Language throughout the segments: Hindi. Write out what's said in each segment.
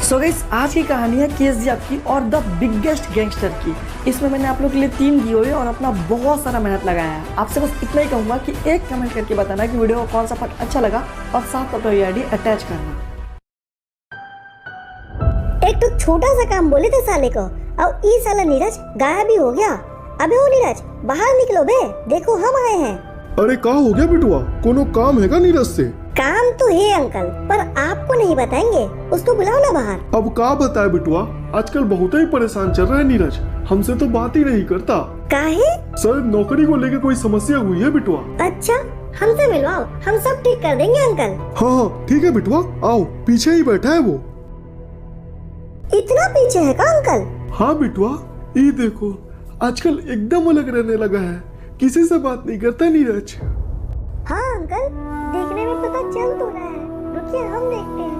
सो गाइस, आज की कहानी है केजीएफ की और द बिगेस्ट गैंगस्टर की। इसमें मैंने आप लोग के लिए 3 दिए हुए और अपना बहुत सारा मेहनत लगाया है। आपसे बस इतना ही कहूँगा कि एक कमेंट करके बताना कि वीडियो को कौन सा पार्ट अच्छा लगा और साथ अपना आईडी अटैच करना। एक तो छोटा सा काम बोले थे साले को, अब ई साला नीरज गायब ही हो गया। अबे ओ नीरज, बाहर निकलो बे, देखो हम आए हैं। अरे का हो गया बिटुआ, कोनो काम हैगा नीरज से? काम तो है अंकल, पर आपको नहीं बताएंगे, उसको बुलाओ ना बाहर। अब का बताए बिटुआ, आजकल बहुत ही परेशान चल रहा है नीरज, हमसे तो बात ही नहीं करता। काहे? सर नौकरी को लेकर कोई समस्या हुई है बिटुआ। अच्छा, हमसे मिलवाओ, हम सब ठीक कर देंगे अंकल। हाँ ठीक है बिटुआ, आओ, पीछे ही बैठा है वो। इतना पीछे है का अंकल? हाँ बिटुआ, ये देखो आजकल एकदम अलग रहने लगा है, किसी से बात नहीं करता नीरज। हाँ अंकल, देखने में पता चल तो रहा है, रुकिए हम देखते हैं।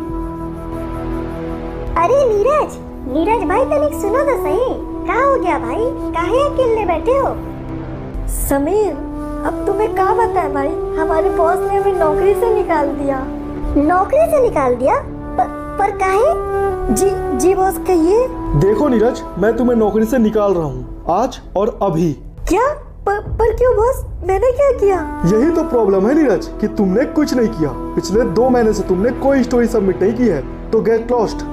अरे नीरज भाई तनिक सुनो तो सही, क्या हो गया भाई, काहे अकेले बैठे हो? समीर, अब तुम्हें क्या बताया भाई, हमारे बॉस ने हमें नौकरी से निकाल दिया। नौकरी से निकाल दिया? पर काहे? जी बॉस कहिए। देखो नीरज, मैं तुम्हें नौकरी से निकाल रहा हूँ, आज और अभी। क्या? पर क्यों बॉस, मैंने क्या किया? यही तो प्रॉब्लम है नीरज कि तुमने कुछ नहीं किया। पिछले 2 महीने से तुमने कोई स्टोरी सबमिट नहीं की है, तो गेट लॉस्ट।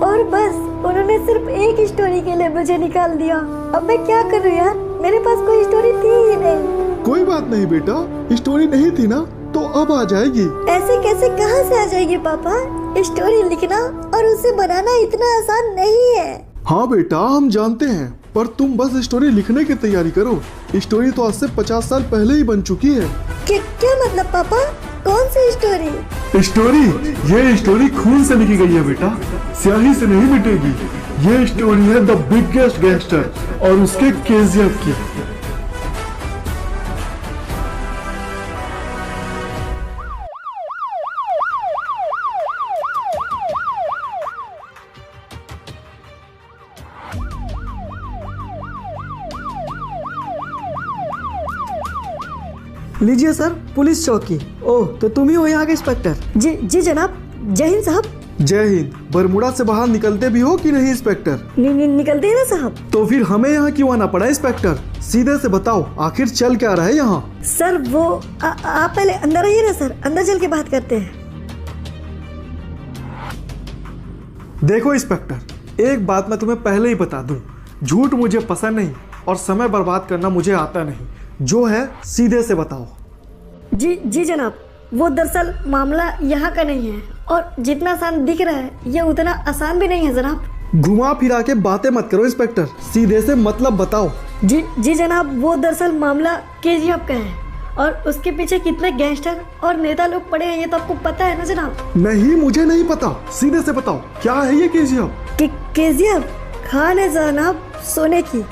और बस उन्होंने सिर्फ एक स्टोरी के लिए मुझे निकाल दिया। अब मैं क्या करूँ यार, मेरे पास कोई स्टोरी थी ही नहीं। कोई बात नहीं बेटा, स्टोरी नहीं थी ना तो अब आ जाएगी। ऐसे कैसे, कहाँ से आ जाएगी पापा? स्टोरी लिखना और उसे बनाना इतना आसान नहीं है। हाँ बेटा, हम जानते हैं, पर तुम बस स्टोरी लिखने की तैयारी करो। स्टोरी तो आज से 50 साल पहले ही बन चुकी है। क्या मतलब पापा, कौन सी स्टोरी? स्टोरी? ये स्टोरी खून से लिखी गई है बेटा, स्याही से नहीं मिटेगी। ये स्टोरी है द बिगेस्ट गैंगस्टर और उसके केजीएफ की। लीजिए सर, पुलिस चौकी। ओह, तो तुम ही हो यहाँ के इंस्पेक्टर? जी जनाब, जय हिंद साहब। जय हिंद। बरमुडा से बाहर निकलते भी हो कि नहीं इंस्पेक्टर? निकलते हैं ना साहब। तो फिर हमें यहाँ क्यों आना पड़ा इंस्पेक्टर? सीधे से बताओ, आखिर चल क्या रहा है यहाँ? सर वो आप पहले अंदर आइए ना सर, अंदर चल के बात करते हैं। देखो इंस्पेक्टर, एक बात मैं तुम्हें पहले ही बता दूं, झूठ मुझे पसंद नहीं और समय बर्बाद करना मुझे आता नहीं। जो है सीधे से बताओ। जी जनाब, वो दरअसल मामला यहाँ का नहीं है और जितना आसान दिख रहा है ये उतना आसान भी नहीं है जनाब। घुमा फिरा के बातें मत करो इंस्पेक्टर, सीधे से मतलब बताओ। जी जनाब, वो दरअसल मामला केजीएफ का है और उसके पीछे कितने गैंगस्टर और नेता लोग पड़े हैं ये तो आपको पता है ना जनाब? नहीं, मुझे नहीं पता, सीधे से बताओ क्या है ये केजीएफ? केजीएफ खान है जनाब, सोने की,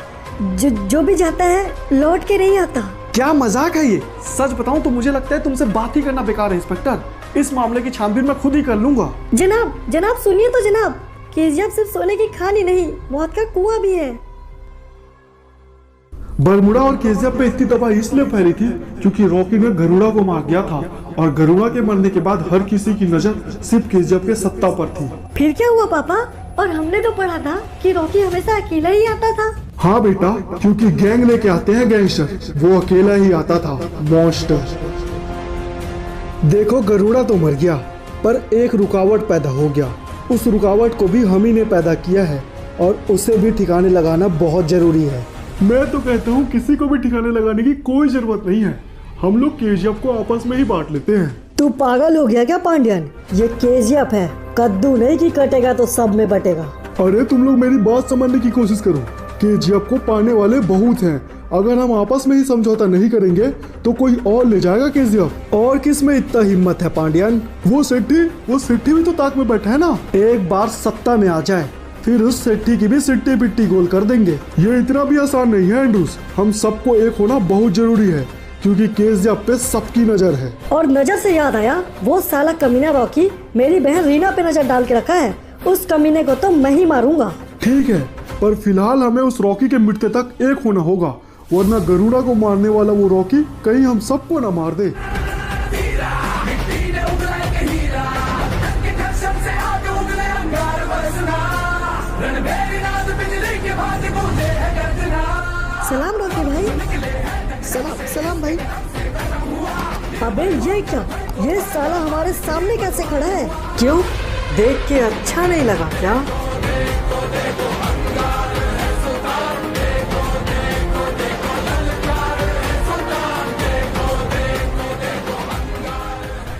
जो भी जाता है लौट के नहीं आता। क्या मजाक है ये? सच बताऊं तो मुझे लगता है तुमसे बात ही करना बेकार है इंस्पेक्टर। इस मामले की छानबीन मैं खुद ही कर लूंगा। जनाब सुनिए तो जनाब, केजीएफ सिर्फ सोने की खान ही नहीं, मौत का कुआं भी है। बरमुडा और केजीएफ पे इतनी तबाही इसलिए फैली थी क्योंकि रॉकी ने गरुड़ा को मार दिया था और गरुड़ा के मरने के बाद हर किसी की नजर सिर्फ केजीएफ के सत्ता पर थी। फिर क्या हुआ पापा? और हमने तो पढ़ा था कि रॉकी हमेशा अकेला ही आता था। हाँ बेटा, क्योंकि गैंग लेके आते हैं गैंगस्टर, वो अकेला ही आता था, मॉन्स्टर। देखो गरुड़ा तो मर गया, पर एक रुकावट पैदा हो गया। उस रुकावट को भी हम ही ने पैदा किया है और उसे भी ठिकाने लगाना बहुत जरूरी है। मैं तो कहता हूँ किसी को भी ठिकाने लगाने की कोई जरूरत नहीं है, हम लोग केजीएफ को आपस में ही बांट लेते हैं। तू पागल हो गया क्या पांड्यन? ये केजीएफ है, कद्दू नहीं कि कटेगा तो सब में बटेगा। अरे तुम लोग मेरी बात समझने की कोशिश करो, केजीएफ को पाने वाले बहुत हैं। अगर हम आपस में ही समझौता नहीं करेंगे तो कोई और ले जाएगा केजीएफ। और किस में इतना हिम्मत है पांड्यन? वो सेठी भी तो ताक में बैठा है ना। एक बार सत्ता में आ जाए फिर उस सेठी की भी सिट्टी पिट्टी गोल कर देंगे। ये इतना भी आसान नहीं है एंड्रूस, हम सबको एक होना बहुत जरूरी है क्योंकि केजीएफ पे सबकी नजर है। और नजर से याद आया, वो साला कमीना रॉकी मेरी बहन रीना पे नजर डाल के रखा है, उस कमीने को तो मैं ही मारूंगा। ठीक है, पर फिलहाल हमें उस रॉकी के मिटते तक एक होना होगा, वरना गरुड़ा को मारने वाला वो रॉकी कहीं हम सबको न मार दे। सलाम रॉकी भाई। सलाम भाई। अबे ये क्या, ये साला हमारे सामने कैसे खड़ा है? क्यों, देख के अच्छा नहीं लगा क्या?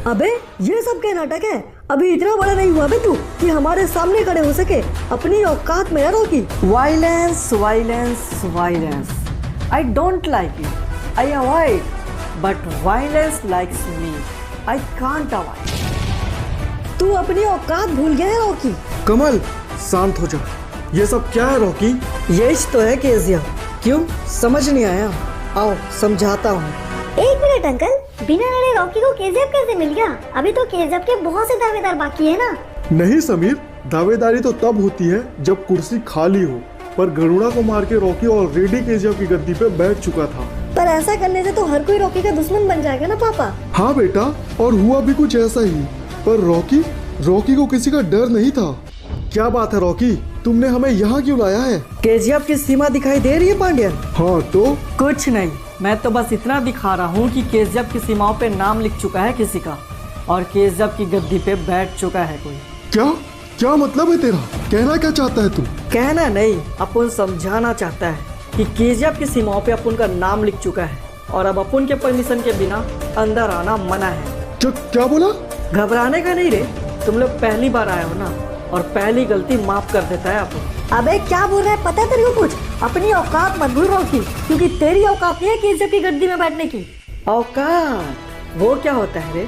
अबे ये सब क्या नाटक है? अभी इतना बड़ा नहीं हुआ बे तू कि हमारे सामने खड़े हो सके। अपनी औकात में है Rocky. Violence violence violence, I don't like it, I avoid, but violence likes me, I can't avoid. तू अपनी औकात भूल गया है रॉकी। कमल शांत हो जा, ये सब क्या है रॉकी? यही तो है केजिया। क्यों, समझ नहीं आया? आओ समझाता हूँ। एक मिनट अंकल, बिना लड़े रॉकी को केजीएफ कैसे मिल गया? अभी तो केजीएफ के बहुत से दावेदार बाकी है ना। नहीं समीर, दावेदारी तो तब होती है जब कुर्सी खाली हो, पर गरुड़ा को मार के रॉकी ऑलरेडी केजीएफ की गद्दी पे बैठ चुका था। पर ऐसा करने से तो हर कोई रॉकी का दुश्मन बन जाएगा ना पापा। हाँ बेटा, और हुआ भी कुछ ऐसा ही। पर रॉकी को किसी का डर नहीं था। क्या बात है रॉकी, तुमने हमें यहाँ क्यों लाया है? केजीएफ की सीमा दिखाई दे रही है पांड्यन? हाँ तो कुछ नहीं, मैं तो बस इतना दिखा रहा हूँ कि केजीएफ की सीमाओं पे नाम लिख चुका है किसी का, और केजीएफ की गद्दी पे बैठ चुका है कोई। क्या मतलब है तेरा? कहना क्या चाहता है तू? कहना नहीं, अपन समझाना चाहता है कि केजीएफ की सीमाओं पे अपन का नाम लिख चुका है, और अब अपन के परमिशन के बिना अंदर आना मना है। क्या बोला? घबराने का नहीं रे, तुम लोग पहली बार आए हो ना, और पहली गलती माफ कर देता है अपन। अबे क्या बोल रहा है, पता है तेरे को कुछ? अपनी औकात मत भूल रॉकी, क्योंकि तेरी औकात नहीं है केजीएफ की गद्दी में बैठने की। औकात वो क्या होता है रे?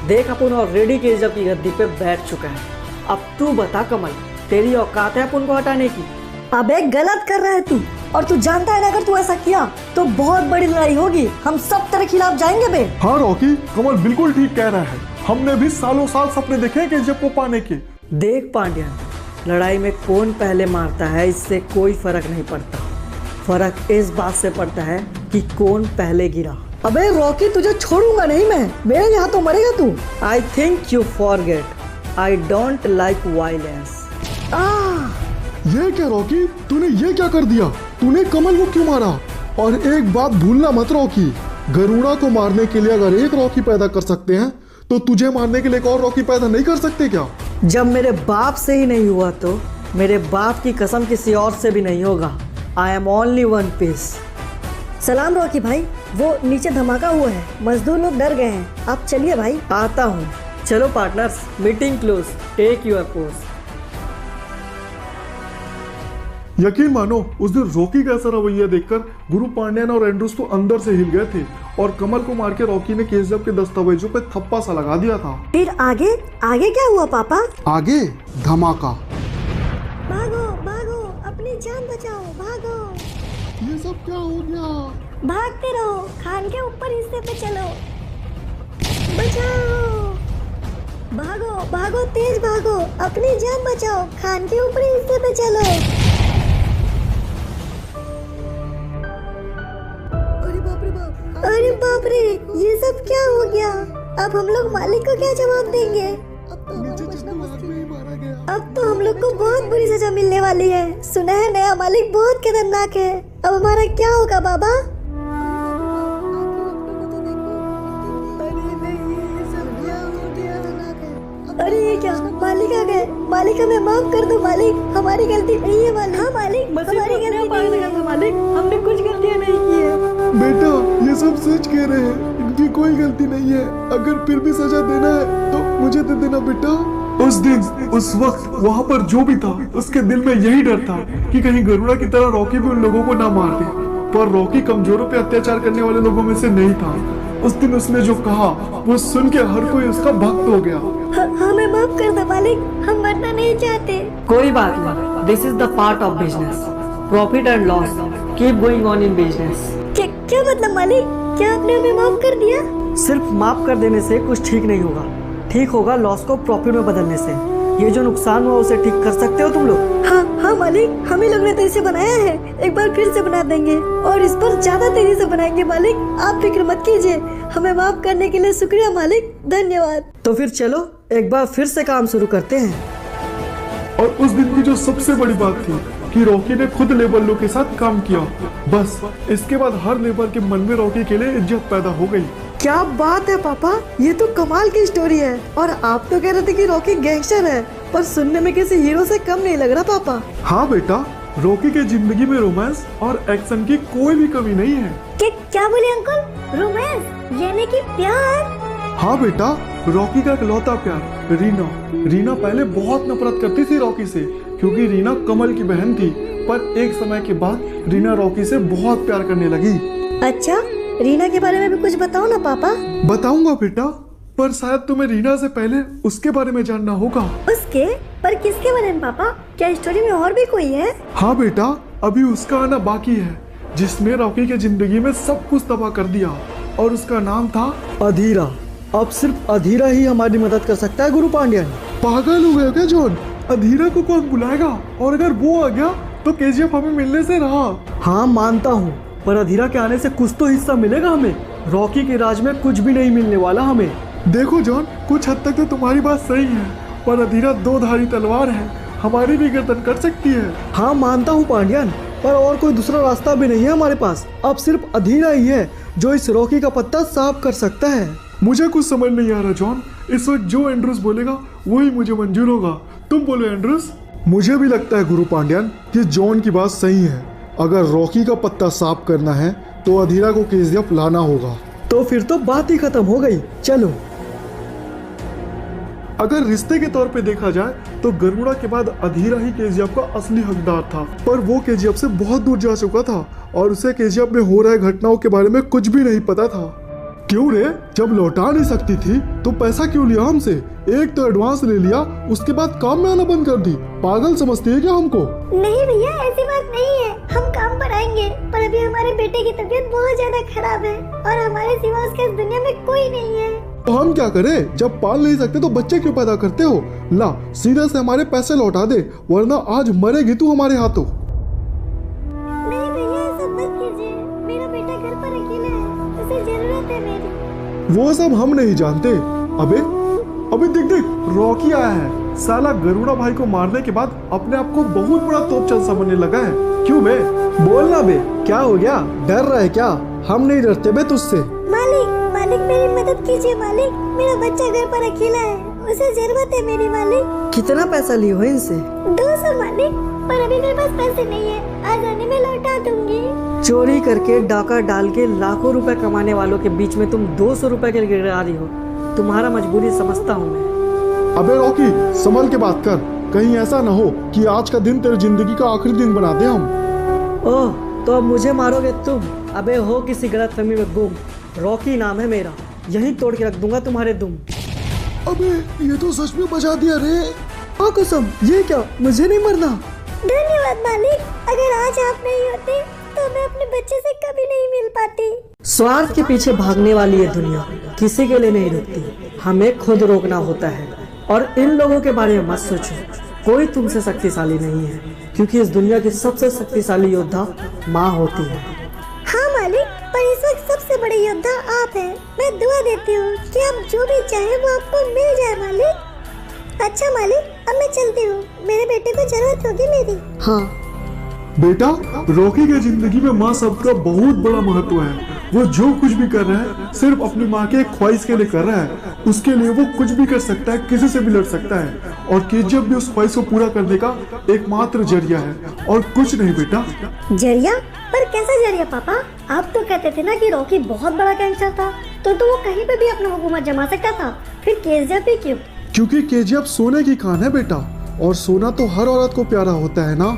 देख, अपन ऑलरेडी केजीएफ की गद्दी पे बैठ चुका है। अब तू बता कमल, तेरी औकात है अपन को हटाने की? अबे गलत कर रहा है तू, और तू जानता है ना अगर तू ऐसा किया तो बहुत बड़ी लड़ाई होगी। हम सब तेरे खिलाफ जाएंगे बे। हाँ रॉकी, कमल बिल्कुल ठीक कह रहा है। हमने भी सालों साल सपने देखे हैं केजीएफ को पाने के। देख पांड्यन, लड़ाई में कौन पहले मारता है इससे कोई फर्क नहीं पड़ता। फर्क इस बात से पड़ता है कि कौन पहले गिरा। अबे रॉकी, तुझे छोड़ूंगा नहीं मैं, मेरे यहाँ तो मरेगा तू। I think you forget, I don't like violence. ये क्या रॉकी, तूने ये क्या कर दिया? तूने कमल को क्यों मारा? और एक बात भूलना मत रॉकी, गरुड़ा को मारने के लिए अगर एक रॉकी पैदा कर सकते हैं तो तुझे मारने के लिए एक और रॉकी पैदा नहीं कर सकते क्या? जब मेरे बाप से ही नहीं हुआ तो मेरे बाप की कसम किसी और से भी नहीं होगा। I am only one piece. सलाम रॉकी भाई, वो नीचे धमाका हुआ है, मजदूर लोग डर गए हैं। आप चलिए भाई। आता हूँ। चलो partners, meeting close, take your post. यकीन मानो, उस दिन रॉकी का ऐसा रवैया देखकर गुरु पांड्यन और एंड्रूस तो अंदर से हिल गए थे, और कमल को मार के रॉकी ने केजीएफ के दस्तावेजों पे थप्पा सा लगा दिया था। फिर आगे क्या हुआ पापा? आगे धमाका। भागो भागो, अपनी जान बचाओ, भागो। ये सब क्या हो गया? भागते रहो, खान के ऊपर हिस्से पे चलो, बचाओ। भागो भागो, तेज भागो, अपनी जान बचाओ, खान के ऊपरी हिस्से पे चलो। अरे बाप रे, ये सब क्या हो गया? अब हम लोग मालिक को क्या जवाब देंगे? अब तो हम लोग को बहुत बुरी सजा मिलने वाली है। सुना है नया मालिक बहुत खतरनाक है। अब हमारा क्या होगा बाबा? अरे ये क्या, मालिक आ गए। मालिक हमें माफ कर दो मालिक, हमारी गलती नहीं है मालिक। हाँ मालिक, हमारी गलती नहीं है मालिक, हमने कुछ गलतियाँ नहीं की है। बेटा, ये सब सच कह रहे हैं, इनकी कोई गलती नहीं है। अगर फिर भी सजा देना है तो मुझे दे देना बेटा। उस दिन, उस वक्त वहाँ पर जो भी था, उसके दिल में यही डर था कि कहीं गरुड़ा की तरह रॉकी भी उन लोगों को ना मार दे। पर रॉकी कमजोरों पे अत्याचार करने वाले लोगों में से नहीं था। उस दिन उसने जो कहा वो सुन के हर कोई उसका भक्त हो गया। हमें माफ कर दो मालिक, हम मरना नहीं चाहते। कोई बात नहीं, this is the part of business, profit and loss keep going on in business. क्या मतलब मालिक, क्या आपने हमें माफ कर दिया? सिर्फ माफ कर देने से कुछ ठीक नहीं होगा, ठीक होगा लॉस को प्रॉफिट में बदलने से। ये जो नुकसान हुआ उसे ठीक कर सकते हो तुम लोग? हाँ मालिक, हम ही लोग ने तो इसे बनाया है, एक बार फिर से बना देंगे और इस पर ज्यादा तेजी से बनाएंगे मालिक। आप फिक्र मत कीजिए, हमें माफ करने के लिए शुक्रिया मालिक, धन्यवाद। तो फिर चलो एक बार फिर से काम शुरू करते हैं। और उस दिन की जो सबसे बड़ी बात थी कि रॉकी ने खुद लेबर लोग के साथ काम किया, बस इसके बाद हर लेबर के मन में रॉकी के लिए इज्जत पैदा हो गई। क्या बात है पापा, ये तो कमाल की स्टोरी है। और आप तो कह रहे थे कि रॉकी गैंगस्टर है, पर सुनने में किसी हीरो से कम नहीं लग रहा पापा। हाँ बेटा, रॉकी के जिंदगी में रोमांस और एक्शन की कोई भी कमी नहीं है। क्या बोले अंकल? रोमांस यानी कि प्यार? हाँ बेटा, रॉकी का इकलौता प्यार रीना पहले बहुत नफरत करती थी रॉकी से, क्योंकि रीना कमल की बहन थी। पर एक समय के बाद रीना रॉकी से बहुत प्यार करने लगी। अच्छा, रीना के बारे में भी कुछ बताओ ना पापा। बताऊंगा बेटा, पर शायद तुम्हें रीना से पहले उसके बारे में जानना होगा। उसके? पर किसके बारे में पापा? क्या स्टोरी में और भी कोई है? हाँ बेटा, अभी उसका आना बाकी है, जिसने रॉकी के जिंदगी में सब कुछ तबाह कर दिया, और उसका नाम था अधीरा। अब सिर्फ अधीरा ही हमारी मदद कर सकता है गुरु पांड्यन। पागल हो गए क्या जॉन? अधीरा को कौन बुलाएगा? और अगर वो आ गया तो केजीएफ हमें मिलने से रहा। हाँ मानता हूँ, पर अधीरा के आने से कुछ तो हिस्सा मिलेगा हमें। रॉकी के राज में कुछ भी नहीं मिलने वाला हमें। देखो जॉन, कुछ हद तक तो तुम्हारी बात सही है, पर अधीरा दो धारी तलवार है, हमारी भी गर्दन कर सकती है। हाँ मानता हूँ पांड्यन, पर और कोई दूसरा रास्ता भी नहीं है हमारे पास। अब सिर्फ अधीरा ही है जो इस रॉकी का पत्ता साफ कर सकता है। मुझे कुछ समझ नहीं आ रहा जॉन। इस वक्त जो एंड्रूस बोलेगा वही मुझे मंजूर होगा। तुम बोलो एंड्रूस। मुझे भी लगता है गुरु पांड्यन कि जॉन की बात सही है। अगर रॉकी का पत्ता साफ करना है तो अधीरा को केजीएफ लाना होगा। तो फिर तो बात ही खत्म हो गई। चलो। अगर रिश्ते के तौर पे देखा जाए तो गरुड़ा के बाद अधीरा ही केजीएफ का असली हकदार था, पर वो केजीएफ से बहुत दूर जा चुका था और उसे केजीएफ में हो रहे घटनाओं के बारे में कुछ भी नहीं पता था। क्यों रे? जब लौटा नहीं सकती थी तो पैसा क्यों लिया हमसे? एक तो एडवांस ले लिया, उसके बाद काम में आना बंद कर दी। पागल समझती है क्या हमको? नहीं भैया, ऐसी बात नहीं है, हम काम पर आएंगे। पर अभी हमारे बेटे की तबीयत बहुत ज्यादा खराब है और हमारे सिवा उसके इस दुनिया में कोई नहीं है। तो हम क्या करें? जब पाल नहीं सकते तो बच्चे क्यों पैदा करते हो? ला, सीधे से हमारे पैसे लौटा दे, वरना आज मरेगी तू हमारे हाथों। नहीं भैया, ऐसा मत कीजिए। मेरा बेटा घर पर अकेला है, उसे जरूरत है मेरी। वो सब हम नहीं जानते। अबे देख, रॉकी आया है। साला गरुड़ा भाई को मारने के बाद अपने आप को बहुत बड़ा तोपचल समझने लगा है। क्यों बे? बोलना बे, क्या हो गया? डर रहा है क्या? हम नहीं डरते बे तुझसे। मालिक मेरी मदद कीजिए मालिक। मेरा बच्चा घर पर अकेला है, उसे जरूरत है मेरी मालिक। कितना पैसा लिए हो इनसे? 200 मालिक, पर अभी मेरे पास पैसे नहीं है, आज आने में लौटा दूंगी। चोरी करके डाका डाल के लाखों रुपए कमाने वालों के बीच में तुम 200 रुपए के लिए गिरा रही हो। तुम्हारा मजबूरी समझता हूँ मैं। अबे रॉकी, संभल के बात कर। कहीं ऐसा न हो कि आज का दिन तेरी जिंदगी का आखिरी दिन बना दे हम। ओह, तो अब मुझे मारोगे तुम? अबे हो किसी गलतफहमी में गुम। रॉकी नाम है मेरा, यहीं तोड़ के रख दूंगा तुम्हारे दुम। अबे ये तो सच में बचा दिया रे। हाँ कसम, ये क्या? मुझे नहीं मरना। धन्यवाद मालिक, अगर आज आप नहीं होते तो मैं अपने बच्चे से कभी नहीं मिल पाती। स्वार्थ के पीछे भागने वाली ये दुनिया किसी के लिए नहीं रुकती, हमें खुद रोकना होता है। और इन लोगों के बारे में मत सोचो, कोई तुमसे शक्तिशाली नहीं है, क्योंकि इस दुनिया की सबसे शक्तिशाली योद्धा माँ होती है। हाँ मालिक, पर इस वक्त सबसे बड़े योद्धा आप हैं। मैं दुआ देती हूँ कि आप जो भी चाहे वो आपको मिल जाए मालिक। अच्छा मालिक, अब मैं चलती हूँ, मेरे बेटे को जरूरत होगी मेरी। हाँ बेटा, रॉकी के जिंदगी में माँ शब्द का बहुत बड़ा महत्व है। वो जो कुछ भी कर रहा है सिर्फ अपनी माँ के ख्वाहिश के लिए कर रहा है। उसके लिए वो कुछ भी कर सकता है, किसी से भी लड़ सकता है, और केजीएफ भी उस ख्वाहिश को पूरा करने का एकमात्र जरिया है, और कुछ नहीं बेटा। जरिया? पर कैसा जरिया पापा? आप तो कहते थे ना कि रॉकी बहुत बड़ा गैंगस्टर था, तो वो कहीं पे भी अपना हुकूमत जमा सकता था, फिर केजीएफ भी क्यों? क्योंकि केजीएफ सोने की खान है बेटा, और सोना तो हर औरत को प्यारा होता है ना।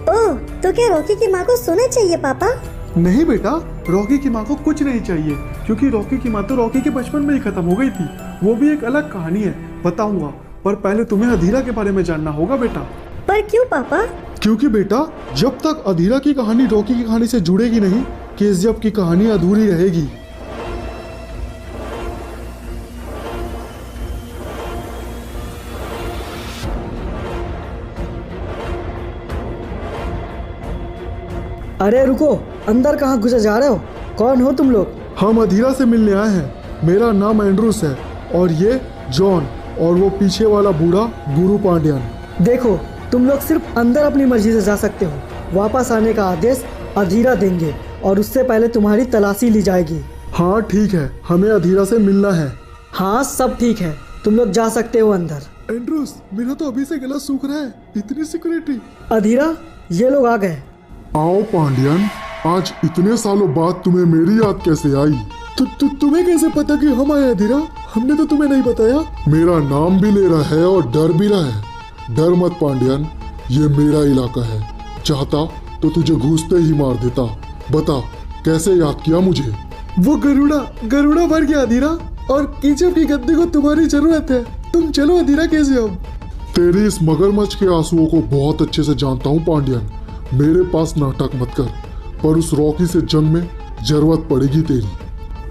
ओह, तो क्या रॉकी की माँ को सोना चाहिए पापा? नहीं बेटा, रॉकी की माँ को कुछ नहीं चाहिए, क्योंकि रॉकी की माँ तो रॉकी के बचपन में ही खत्म हो गई थी। वो भी एक अलग कहानी है, बताऊंगा, पर पहले तुम्हें अधीरा के बारे में जानना होगा बेटा। पर क्यों पापा? क्योंकि बेटा, जब तक अधीरा की कहानी रॉकी की कहानी से जुड़ेगी नहीं, केजीएफ की कहानी अधूरी रहेगी। अरे रुको, अंदर कहाँ घुसे जा रहे हो? कौन हो तुम लोग? हम अधीरा से मिलने आए हैं। मेरा नाम एंड्रूस है, और ये जॉन, और वो पीछे वाला बूढ़ा गुरु पांड्यन। देखो, तुम लोग सिर्फ अंदर अपनी मर्जी से जा सकते हो। वापस आने का आदेश अधीरा देंगे और उससे पहले तुम्हारी तलाशी ली जाएगी। हाँ ठीक है, हमें अधीरा से मिलना है। हाँ सब ठीक है, तुम लोग जा सकते हो अंदर। एंड्रूस, मेरा तो अभी से गला सूख रहा है, इतनी सिक्योरिटी। अधीरा, ये लोग आ गए। आओ पांड्यन, आज इतने सालों बाद तुम्हें मेरी याद कैसे आई? तुम्हें कैसे पता कि हम आए अधीरा? हमने तो तुम्हें नहीं बताया। मेरा नाम भी ले रहा है और डर भी रहा है। डर मत पांड्यन, ये मेरा इलाका है। चाहता तो तुझे घुसते ही मार देता। बता, कैसे याद किया मुझे? वो गरुड़ा भर गया अधीरा, और कीचड़ की गद्दी को तुम्हारी जरूरत है। तुम चलो अधीरा, कैसे अब? तेरी इस मगरमच्छ के आंसुओं को बहुत अच्छे से जानता हूँ पांड्यन। मेरे पास नाटक मत कर, पर उस रॉकी से जंग में जरूरत पड़ेगी तेरी।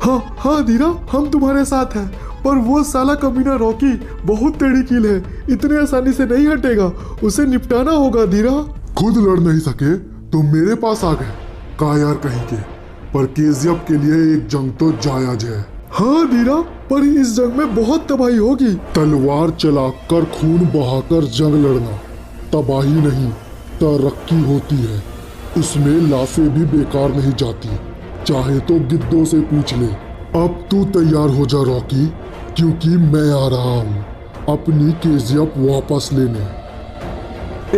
हाँ अधीरा, हम तुम्हारे साथ हैं, पर वो साला कमीना रॉकी बहुत टेढ़ी कील है, इतने आसानी से नहीं हटेगा। उसे निपटाना होगा अधीरा। खुद लड़ नहीं सके तो मेरे पास आ गए, कायर कहीं के। पर केजीएफ के लिए एक जंग तो जायज है। हाँ अधीरा, पर इस जंग में बहुत तबाही होगी। तलवार चलाकर खून बहाकर जंग लड़ना तबाही नहीं, तरक्की होती है। इसमें लाशें भी बेकार नहीं जाती। चाहे तो गिद्धों से पूछ ले। अब तू तैयार हो जा रॉकी, क्योंकि मैं आ रहा हूँ अपनी केजीएफ वापस लेने।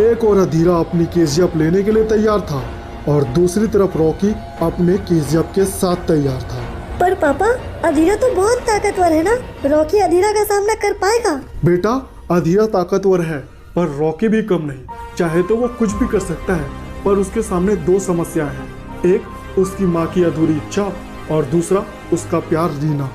एक और अधीरा अपनी केजीएफ लेने के लिए तैयार था, और दूसरी तरफ रॉकी अपने केजीएफ के साथ तैयार था। पर पापा, अधीरा तो बहुत ताकतवर है ना, रॉकी अधीरा का सामना कर पाएगा? बेटा, अधीरा ताकतवर है, पर रॉकी भी कम नहीं। चाहे तो वो कुछ भी कर सकता है, पर उसके सामने दो समस्याएं हैं। एक, उसकी माँ की अधूरी इच्छा, और दूसरा उसका प्यार रीना।